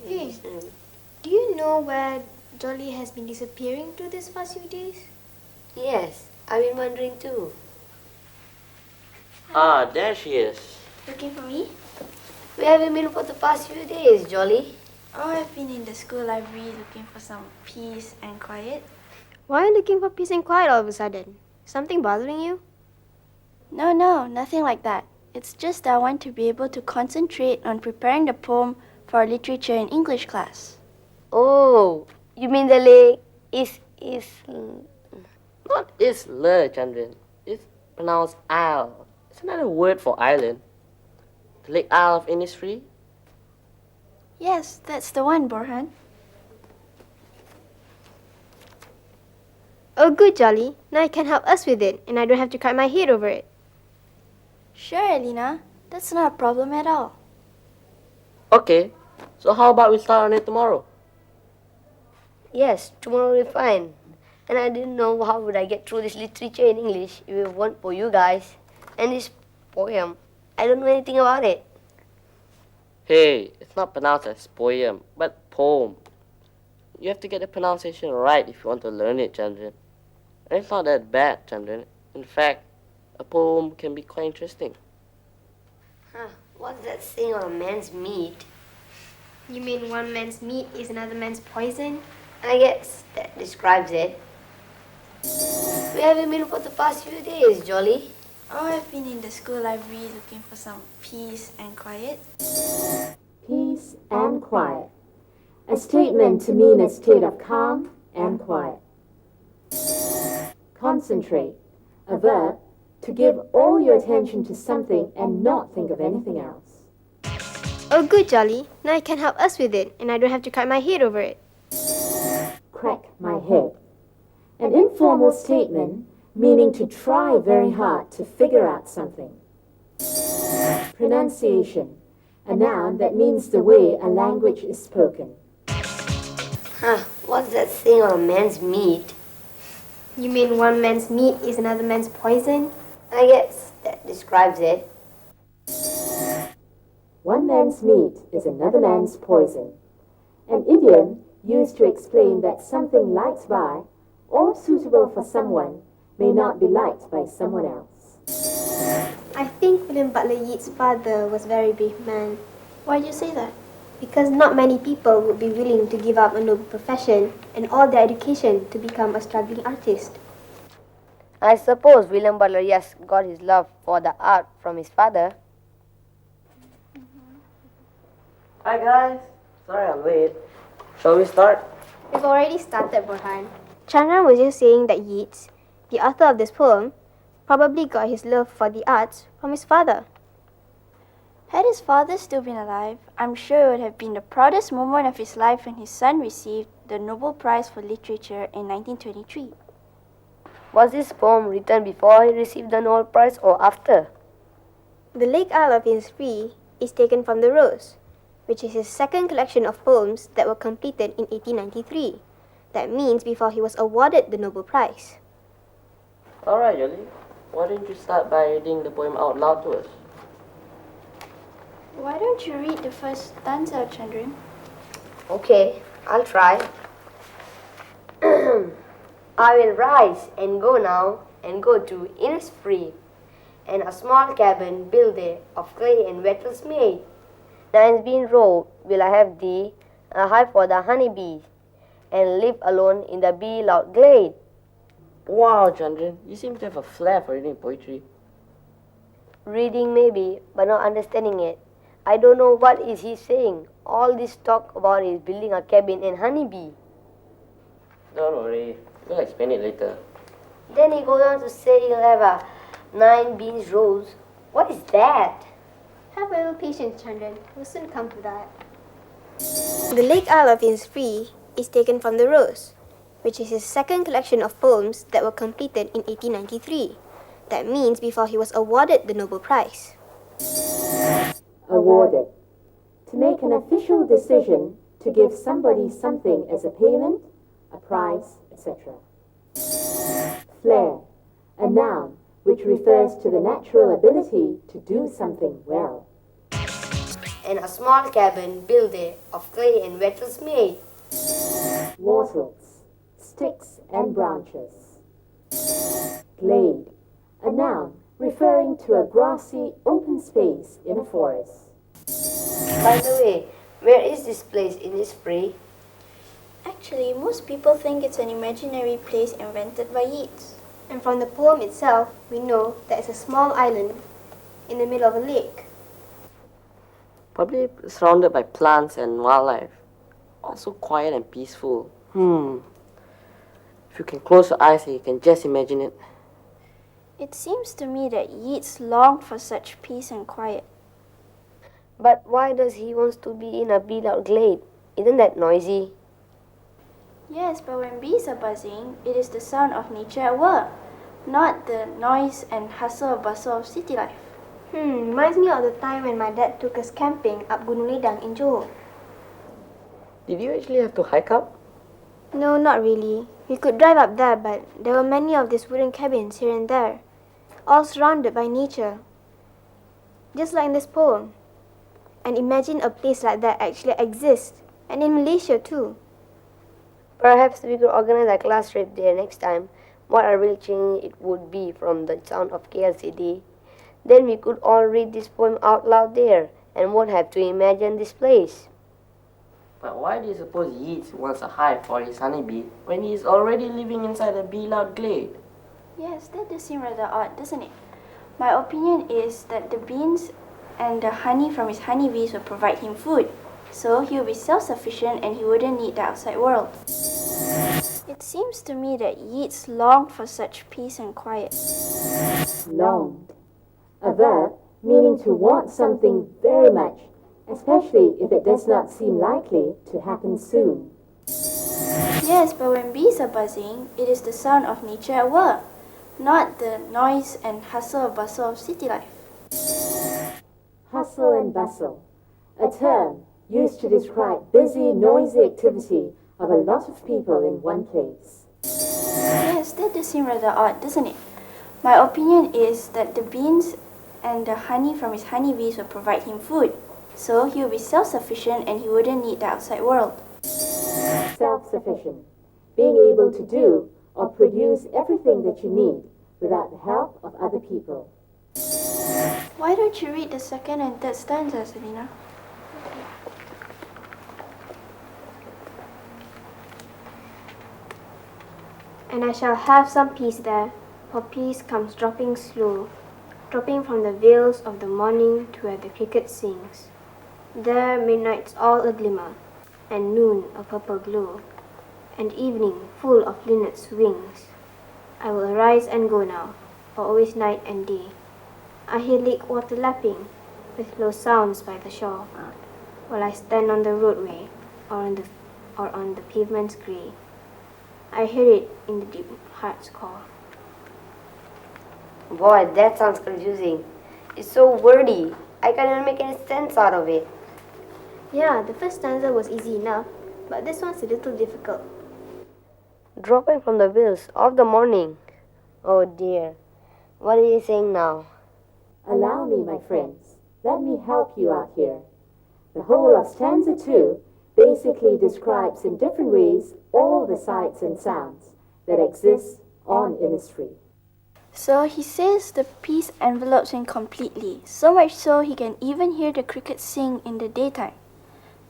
Hey, do you know where Jolly has been disappearing to these past few days? Yes, I've been wondering too. Ah, there she is. Looking for me? Where have you been for the past few days, Jolly? Oh, I've been in the school library looking for some peace and quiet. Why are you looking for peace and quiet all of a sudden? Something bothering you? No, nothing like that. It's just that I want to be able to concentrate on preparing the poem for our literature and English class. Oh, you mean the lake is Not Isla, Chandran. It's pronounced Isle. It's another word for island. The Lake Isle of Innisfree. Yes, that's the one, Borhan. Oh, good, Jolly. Now you can help us with it, and I don't have to cut my head over it. Sure, Elena. That's not a problem at all. Okay, so how about we start on it tomorrow? Yes, tomorrow will be fine. And I didn't know how would I get through this literature in English if it weren't for you guys. And this poem, I don't know anything about it. Hey, it's not pronounced as poem, but poem. You have to get the pronunciation right if you want to learn it, Chandran. And it's not that bad, Chandran. In fact, a poem can be quite interesting. What's that saying on a man's meat? You mean one man's meat is another man's poison? I guess that describes it. Where have you been for the past few days, Jolly? Oh, I've been in the school library looking for some peace and quiet. Peace and quiet. A statement to mean a state of calm and quiet. Concentrate. A verb to give all your attention to something and not think of anything else. Oh, good, Jolly. Now you can help us with it, and I don't have to cut my head over it. Crack my head. An informal statement meaning to try very hard to figure out something. Pronunciation. A noun that means the way a language is spoken. What's that saying on a man's meat? You mean one man's meat is another man's poison? I guess that describes it. One man's meat is another man's poison. An idiom used to explain that something liked by or suitable for someone may not be liked by someone else. I think William Butler Yeats' father was a very brave man. Why'd you say that? Because not many people would be willing to give up a noble profession and all their education to become a struggling artist. I suppose William Butler Yeats got his love for the art from his father. Hi guys, sorry I'm late. Shall we start? We've already started, Borhan. Chandran was just saying that Yeats, the author of this poem, probably got his love for the arts from his father. Had his father still been alive, I'm sure it would have been the proudest moment of his life when his son received the Nobel Prize for Literature in 1923. Was this poem written before he received the Nobel Prize or after? The Lake Isle of Innisfree is taken from The Rose, which is his second collection of poems that were completed in 1893. That means before he was awarded the Nobel Prize. Alright, Jolly. Why don't you start by reading the poem out loud to us? Why don't you read the first stanza, Chandran? Okay, I'll try. I will rise and go now and go to Innisfree, and a small cabin built there of clay and wattles made. Nice bean robe will I have thee, a hive for the honeybees, and live alone in the bee-loud glade. Wow, Chandran, you seem to have a flair for reading poetry. Reading maybe, but not understanding it. I don't know what is he saying. All this talk about is building a cabin and honeybee. Don't worry, we'll explain it later. Then he goes on to say he'll have a 9 beans rolls. What is that? Have a little patience, Chandran. We'll soon come to that. The Lake Isle of Innisfree is taken from The Rose, which is his second collection of poems that were completed in 1893. That means before he was awarded the Nobel Prize. Awarded. To make an official decision to give somebody something as a payment, a prize, etc. Flair. A noun which refers to the natural ability to do something well. And a small cabin built there of clay and wattles made. Wattles. Sticks and branches. Glade. A noun referring to a grassy open space in a forest. By the way, where is this place in Innisfree? Actually, most people think it's an imaginary place invented by Yeats. And from the poem itself, we know that it's a small island in the middle of a lake. Probably surrounded by plants and wildlife. All so quiet and peaceful. If you can close your eyes, you can just imagine it. It seems to me that Yeats longed for such peace and quiet. But why does he want to be in a beat-out glade? Isn't that noisy? Yes, but when bees are buzzing, it is the sound of nature at work, not the noise and hustle and bustle of city life. Reminds me of the time when my dad took us camping up Gunung Ledang in Johor. Did you actually have to hike up? No, not really. We could drive up there, but there were many of these wooden cabins here and there, all surrounded by nature. Just like in this poem. And imagine a place like that actually exists, and in Malaysia too. Perhaps we could organize a class trip there next time. What a real change it would be from the sound of KLCD. Then we could all read this poem out loud there and won't have to imagine this place. But why do you suppose Yeats wants a hive for his honeybee when he is already living inside a bee-loud glade? Yes, that does seem rather odd, doesn't it? My opinion is that the beans and the honey from his honeybees will provide him food, so he will be self-sufficient and he wouldn't need the outside world. It seems to me that Yeats longed for such peace and quiet. Longed. A verb meaning to want something very much, especially if it does not seem likely to happen soon. Yes, but when bees are buzzing, it is the sound of nature at work, not the noise and hustle and bustle of city life. Hustle and bustle. A term used to describe busy, noisy activity of a lot of people in one place. Yes, that does seem rather odd, doesn't it? My opinion is that the beans and the honey from his honeybees will provide him food, so he will be self-sufficient and he wouldn't need the outside world. Self-sufficient. Being able to do or produce everything that you need without the help of other people. Why don't you read the second and third stanzas, Selina? And I shall have some peace there, for peace comes dropping slow, dropping from the veils of the morning to where the cricket sings. There midnight's all a glimmer, and noon a purple glow, and evening full of linnets' wings. I will arise and go now, for always night and day. I hear lake water lapping, with low sounds by the shore, while I stand on the roadway, or on the pavement's grey. I hear it in the deep heart's core. Boy, that sounds confusing. It's so wordy. I can't even make any sense out of it. Yeah, the first stanza was easy enough, but this one's a little difficult. Dropping from the wheels of the morning. Oh dear. What are you saying now? Allow me, my friends. Let me help you out here. The whole of stanza 2 basically describes in different ways all the sights and sounds that exist on Innisfree. So he says the peace envelopes him completely, so much so he can even hear the crickets sing in the daytime.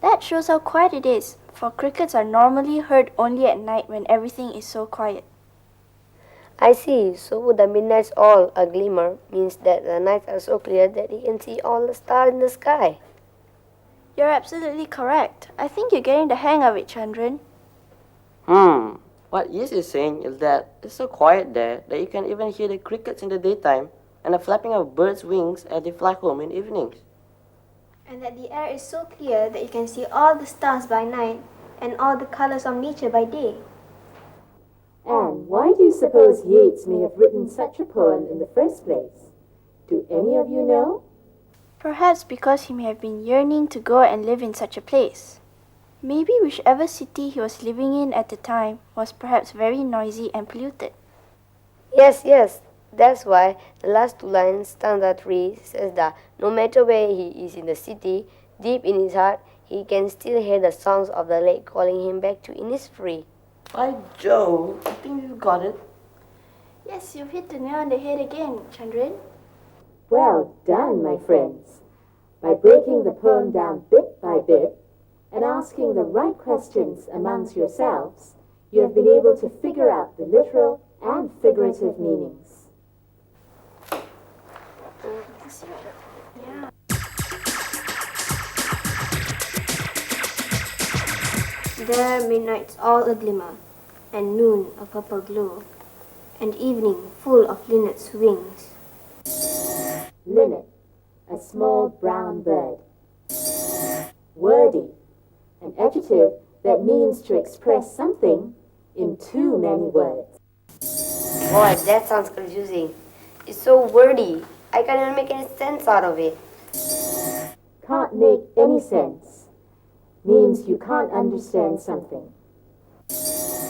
That shows how quiet it is, for crickets are normally heard only at night when everything is so quiet. I see. So the midnight's all a glimmer means that the nights are so clear that he can see all the stars in the sky. You're absolutely correct. I think you're getting the hang of it, Chandran. What Yeats is saying is that it's so quiet there that you can even hear the crickets in the daytime and the flapping of birds' wings as they fly home in evenings. And that the air is so clear that you can see all the stars by night and all the colors of nature by day. And why do you suppose Yeats may have written such a poem in the first place? Do any of you know? Perhaps because he may have been yearning to go and live in such a place. Maybe whichever city he was living in at the time was perhaps very noisy and polluted. Yes, that's why the last two lines, stanza 3, says that no matter where he is in the city, deep in his heart, he can still hear the sounds of the lake calling him back to Innisfree. By Jove, I think you got it. Yes, you've hit the nail on the head again, Chandran. Well done, my friends. By breaking the poem down bit by bit and asking the right questions amongst yourselves, you have been able to figure out the literal and figurative meanings. Yeah. There midnight's all a glimmer, and noon a purple glow, and evening full of linnets' wings. Linnet, a small brown bird. Wordy, an adjective that means to express something in too many words. Boy, that sounds confusing. It's so wordy. I can't even make any sense out of it. Can't make any sense means you can't understand something.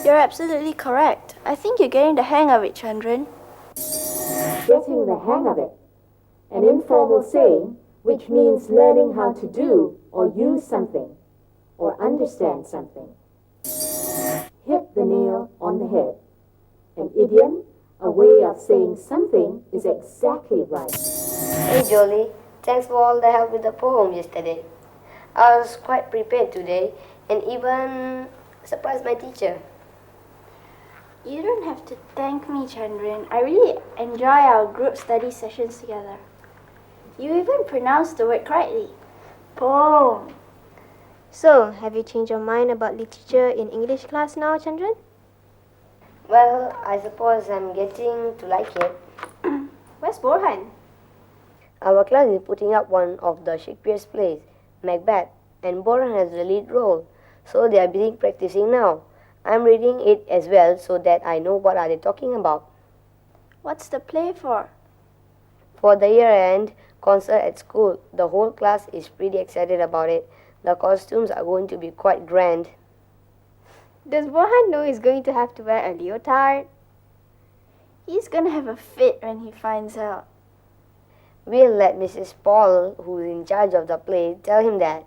You're absolutely correct. I think you're getting the hang of it, Chandran. Getting the hang of it. An informal saying which means learning how to do or use something or understand something. Hit the nail on the head. An idiom, a way of saying something is exactly right. Hey Jolie, thanks for all the help with the poem yesterday. I was quite prepared today and even surprised my teacher. You don't have to thank me, Chandran. I really enjoy our group study sessions together. You even pronounced the word correctly. Poem. So, have you changed your mind about literature in English class now, Chandran? Well, I suppose I'm getting to like it. Where's Borhan? Our class is putting up one of the Shakespeare's plays, Macbeth, and Boran has the lead role, so they are busy practicing now. I'm reading it as well so that I know what are they talking about. What's the play for? For the year-end concert at school, the whole class is pretty excited about it. The costumes are going to be quite grand. Does Borhan know he's going to have to wear a leotard? He's gonna have a fit when he finds out. We'll let Mrs. Paul, who's in charge of the play, tell him that.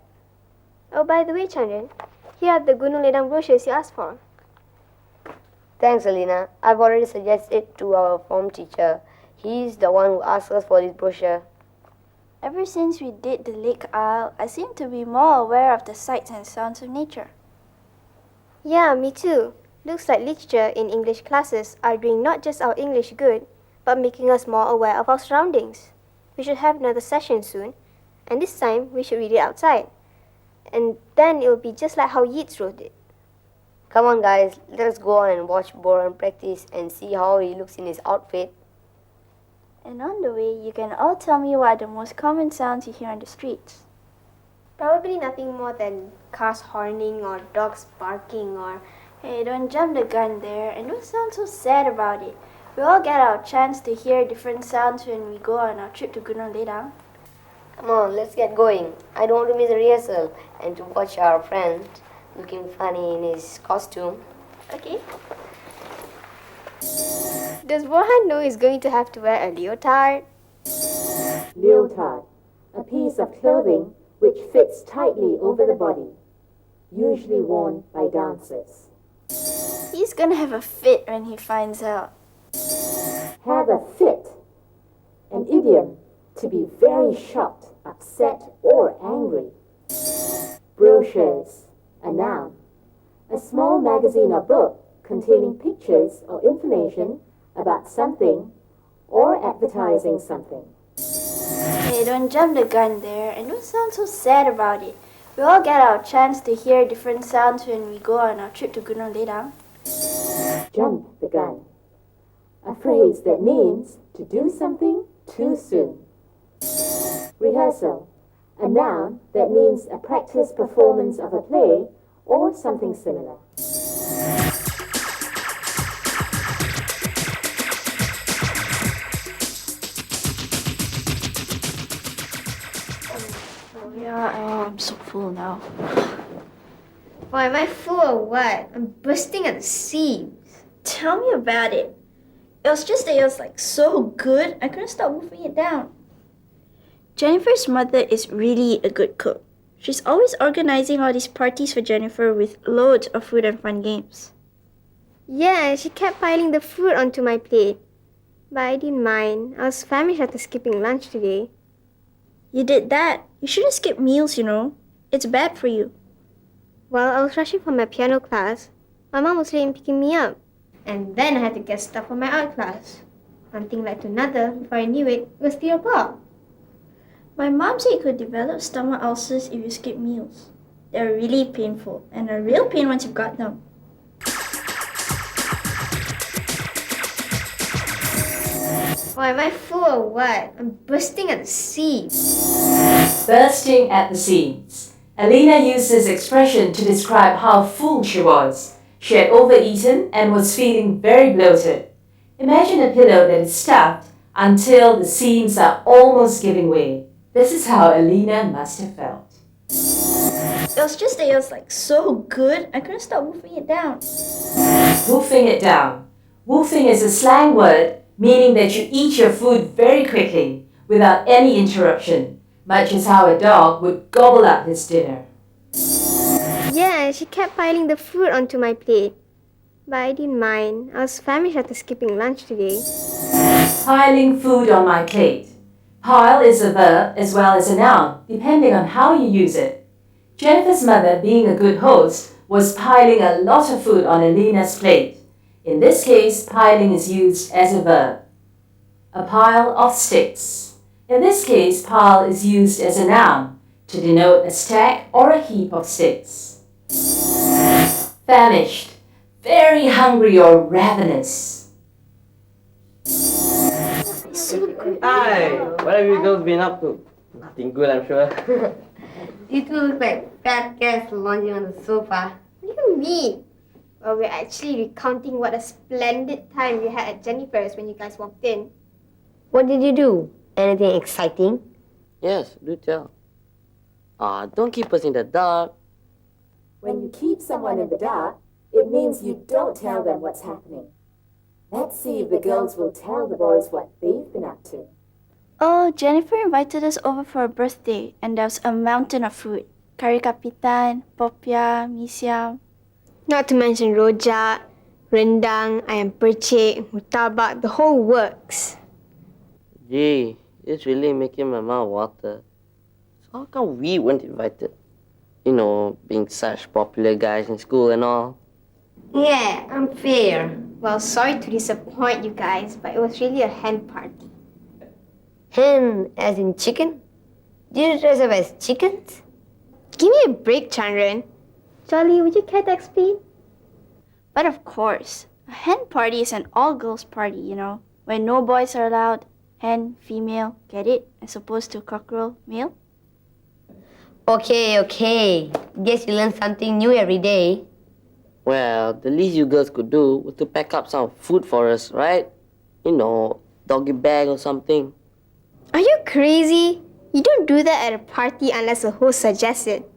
Oh, by the way, Chandran, here are the Gunung Ledang brochures you asked for. Thanks, Alina. I've already suggested it to our form teacher. He's the one who asked us for this brochure. Ever since we did the Lake Isle, I seem to be more aware of the sights and sounds of nature. Yeah, me too. Looks like literature in English classes are doing not just our English good, but making us more aware of our surroundings. We should have another session soon, and this time we should read it outside. And then it will be just like how Yeats wrote it. Come on, guys. Let's go on and watch Boran practice and see how he looks in his outfit. And on the way, you can all tell me what are the most common sounds you hear on the streets. Probably nothing more than cars horning or dogs barking or... Hey, don't jump the gun there and don't sound so sad about it. We all get our chance to hear different sounds when we go on our trip to Gunung Ledang. Come on, let's get going. I don't want to miss a rehearsal and to watch our friend looking funny in his costume. Okay. Does Borhan know he's going to have to wear a leotard? Leotard, a piece of clothing which fits tightly over the body, usually worn by dancers. He's gonna have a fit when he finds out. Have a fit, an idiom to be very shocked, upset, or angry. Brochures, a noun, a small magazine or book containing pictures or information about something or advertising something. Hey, don't jump the gun there and don't sound so sad about it. We all get our chance to hear different sounds when we go on our trip to Gunung Ledang. Jump the gun, a phrase that means to do something too soon. Rehearsal. A noun that means a practice performance of a play or something similar. Yeah, I'm so full now. Why, am I full or what? I'm bursting at the seams. Tell me about it. It was just that it was like so good, I couldn't stop wolfing it down. Jennifer's mother is really a good cook. She's always organizing all these parties for Jennifer with loads of food and fun games. Yeah, she kept piling the food onto my plate. But I didn't mind. I was famished after skipping lunch today. You did that. You shouldn't skip meals, you know. It's bad for you. While I was rushing for my piano class, my mom was late in picking me up. And then I had to get stuff for my art class. One thing led to another. Before I knew it, it was 3 o'clock. My mom said you could develop stomach ulcers if you skip meals. They're really painful, and a real pain once you've got them. Why, am I full or what? I'm bursting at the seams. Bursting at the seams. Alina used this expression to describe how full she was. She had overeaten and was feeling very bloated. Imagine a pillow that is stuffed until the seams are almost giving way. This is how Alina must have felt. It was just that it was like so good, I couldn't stop wolfing it down. Wolfing it down. Wolfing is a slang word meaning that you eat your food very quickly without any interruption, much as how a dog would gobble up his dinner. Yeah, she kept piling the food onto my plate. But I didn't mind. I was famished after skipping lunch today. Piling food on my plate. Pile is a verb as well as a noun, depending on how you use it. Jennifer's mother, being a good host, was piling a lot of food on Alina's plate. In this case, piling is used as a verb. A pile of sticks. In this case, pile is used as a noun to denote a stack or a heap of sticks. Famished. Very hungry or ravenous. Hi! What have you girls been up to? Nothing good, I'm sure. You two look like fat cats lounging on the sofa. What do you mean? Well, we're actually recounting what a splendid time we had at Jennifer's when you guys walked in. What did you do? Anything exciting? Yes, do tell. Don't keep us in the dark. When you keep someone in the dark, it means you don't tell them what's happening. Let's see if the girls will tell the boys what they've been up to. Oh, Jennifer invited us over for a birthday, and there was a mountain of food. Kari kapitan, popia, mee siam. Not to mention rojak, rendang, ayam percik, murtabak, the whole works. Gee, it's really making my mouth water. So how come we weren't invited? You know, being such popular guys in school and all. Yeah, unfair. Well, sorry to disappoint you guys, but it was really a hen party. Hen as in chicken? Did you dress up as chickens? Give me a break, Chandran. Jolly, would you care to explain? But of course, a hen party is an all-girls party, you know, where no boys are allowed. Hen, female, get it? As opposed to cockerel, male? Okay. Guess you learn something new every day. Well, the least you girls could do was to pack up some food for us, right? You know, doggy bag or something. Are you crazy? You don't do that at a party unless the host suggests it.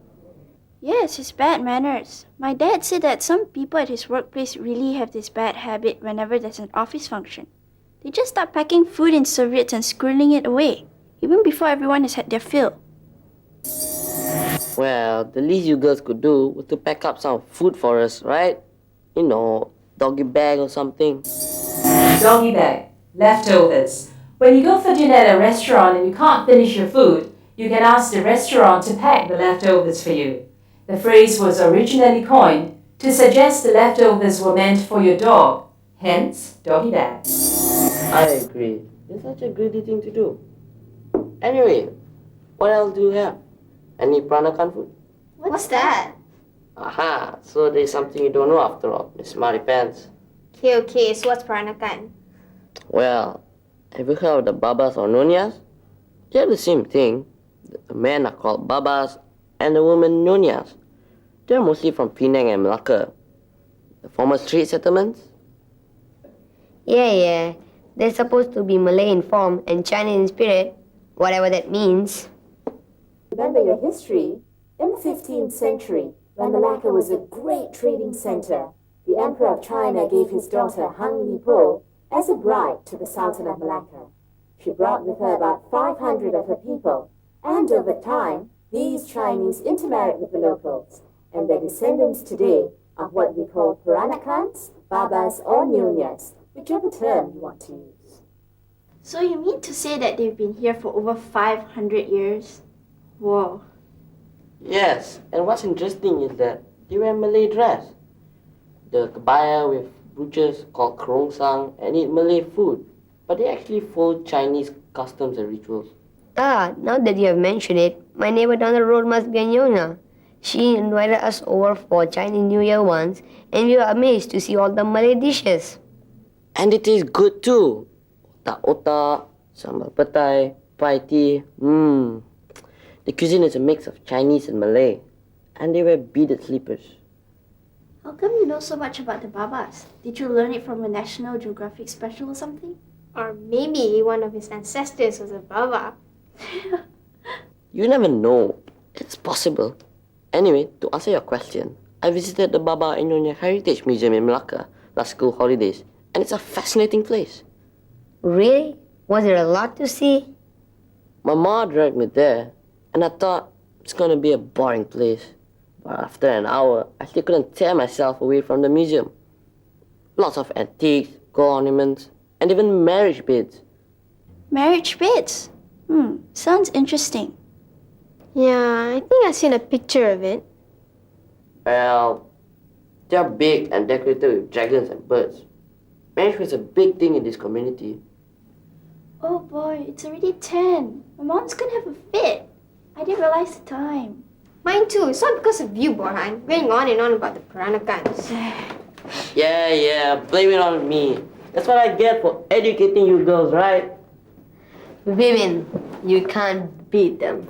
Yes, it's bad manners. My dad said that some people at his workplace really have this bad habit whenever there's an office function. They just start packing food in serviettes and squirreling it away, even before everyone has had their fill. Well, the least you girls could do was to pack up some food for us, right? You know, doggy bag or something. Doggy bag. Leftovers. When you go for dinner at a restaurant and you can't finish your food, you can ask the restaurant to pack the leftovers for you. The phrase was originally coined to suggest the leftovers were meant for your dog, hence doggy bag. I agree. It's such a greedy thing to do. Anyway, what else do you have? Any Peranakan food? What's that? Aha, so there's something you don't know after all, Miss Maripants. Okay, so what's Peranakan? Well, Have you heard of the Babas or Nonias? They're the same thing. The men are called Babas and the women Nonias. They're mostly from Penang and Malacca, the former street settlements. Yeah. They're supposed to be Malay in form and Chinese in spirit, whatever that means. Remember your history? In the 15th century, when Malacca was a great trading center, the Emperor of China gave his daughter Hang Lipo as a bride to the Sultan of Malacca. She brought with her about 500 of her people, and over time, these Chinese intermarried with the locals, and their descendants today are what we call Peranakans, Babas, or Nyonyas, whichever term you want to use. So you mean to say that they've been here for over 500 years? Whoa. Yes, and what's interesting is that they wear Malay dress. The kebaya with brooches called kerongsang and eat Malay food, but they actually follow Chinese customs and rituals. Now that you have mentioned it, my neighbor down the road must be a Nyonya. She invited us over for Chinese New Year once, and we were amazed to see all the Malay dishes. And it is good too. Otak-otak, sambal petai, paiti. The cuisine is a mix of Chinese and Malay, and they wear beaded slippers. How come you know so much about the Babas? Did you learn it from a National Geographic special or something? Or maybe one of his ancestors was a Baba. You never know. It's possible. Anyway, to answer your question, I visited the Baba and Nyonya Heritage Museum in Malacca last school holidays, and it's a fascinating place. Really? Was there a lot to see? My mom dragged me there, and I thought it's gonna be a boring place. But after an hour, I still couldn't tear myself away from the museum. Lots of antiques, gold ornaments, and even marriage beads. Marriage beds? Sounds interesting. Yeah, I think I've seen a picture of it. Well, they're big and decorated with dragons and birds. Marriage was a big thing in this community. Oh boy, it's already 10. My mom's gonna have a fit. I didn't realize the time. Mine too. It's not because of you, Borhan. Going on and on about the Peranakans. Yeah, blame it on me. That's what I get for educating you girls, right? Women, you can't beat them.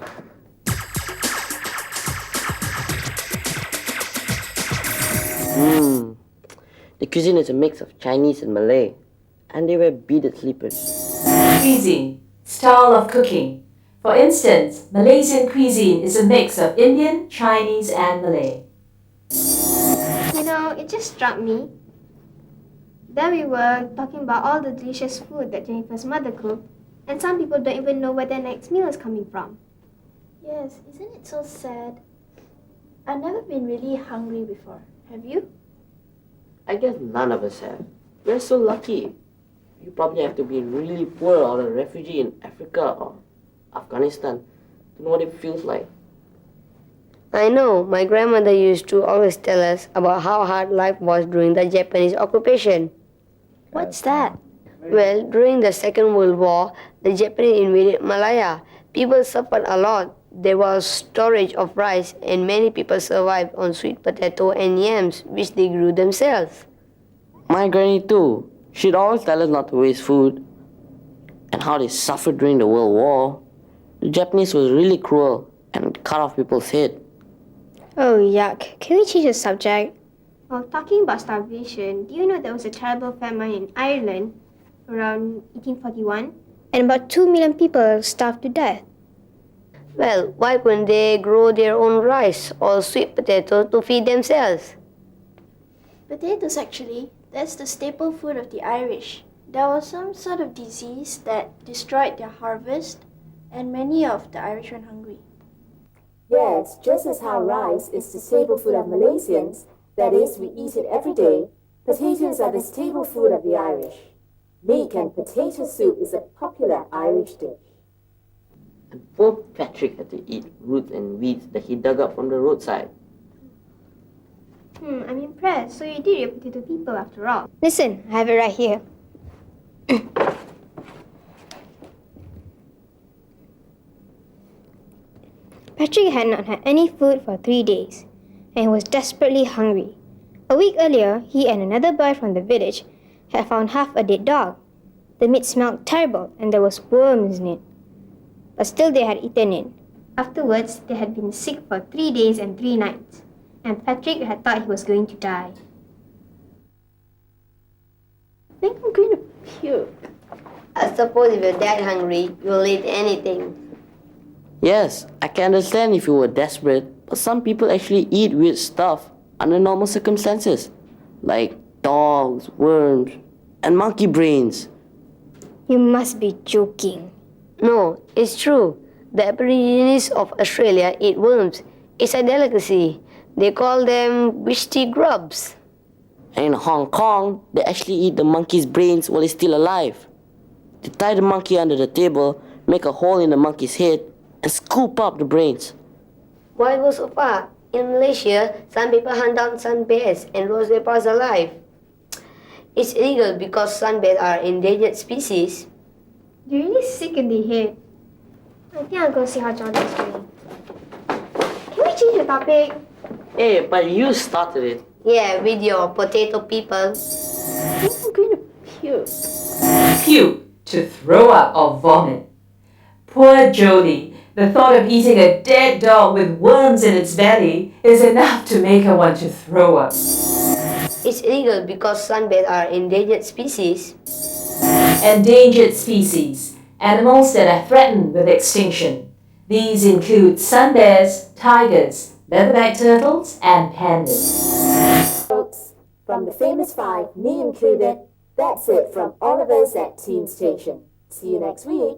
The cuisine is a mix of Chinese and Malay, and they wear beaded slippers. Cuisine, style of cooking. For instance, Malaysian cuisine is a mix of Indian, Chinese, and Malay. You know, it just struck me. There we were talking about all the delicious food that Jennifer's mother cooked, and some people don't even know where their next meal is coming from. Yes, isn't it so sad? I've never been really hungry before. Have you? I guess none of us have. We're so lucky. You probably have to be really poor or a refugee in Africa or Afghanistan to know what it feels like. I know, my grandmother used to always tell us about how hard life was during the Japanese occupation. What's that? Well, during the Second World War, the Japanese invaded Malaya. People suffered a lot. There was shortage of rice, and many people survived on sweet potato and yams, which they grew themselves. My granny too. She'd always tell us not to waste food and how they suffered during the World War. The Japanese was really cruel and cut off people's head. Oh, yuck. Can we change the subject? Well, talking about starvation, do you know there was a terrible famine in Ireland around 1841? And about 2 million people starved to death. Well, why couldn't they grow their own rice or sweet potato to feed themselves? Potatoes, actually. That's the staple food of the Irish. There was some sort of disease that destroyed their harvest, and many of the Irish went hungry. Yes, just as how rice is the staple food of Malaysians, that is, we eat it every day, potatoes are the staple food of the Irish. Meat and potato soup is a popular Irish dish. And poor Patrick had to eat roots and weeds that he dug up from the roadside. I'm impressed. So you did your potato people after all. Listen, I have it right here. Patrick had not had any food for 3 days, and he was desperately hungry. A week earlier, he and another boy from the village had found half a dead dog. The meat smelled terrible and there was worms in it. But still they had eaten it. Afterwards, they had been sick for 3 days and 3 nights, and Patrick had thought he was going to die. I think I'm going to puke. I suppose if you're that hungry, you'll eat anything. Yes, I can understand if you were desperate, but some people actually eat weird stuff under normal circumstances, like dogs, worms, and monkey brains. You must be joking. No, it's true. The Aborigines of Australia eat worms. It's a delicacy. They call them wisty grubs. And in Hong Kong, they actually eat the monkey's brains while it's still alive. They tie the monkey under the table, make a hole in the monkey's head, and scoop up the brains. Why go so far? In Malaysia, some people hunt down sun bears and roast their paws alive. It's illegal because sun bears are endangered species. You're really sick in the head. I think I'll go see how Jordan's doing. Can we change the topic? Hey, but you started it. Yeah, with your potato people. I think I'm going to puke. Puke, to throw up or vomit. Poor Jodie. The thought of eating a dead dog with worms in its belly is enough to make her want to throw up. It's illegal because sun bears are endangered species. Endangered species. Animals that are threatened with extinction. These include sun bears, tigers, leatherback turtles, and pandas. Folks, from the famous 5, me included, that's it from all of us at Teen Station. See you next week.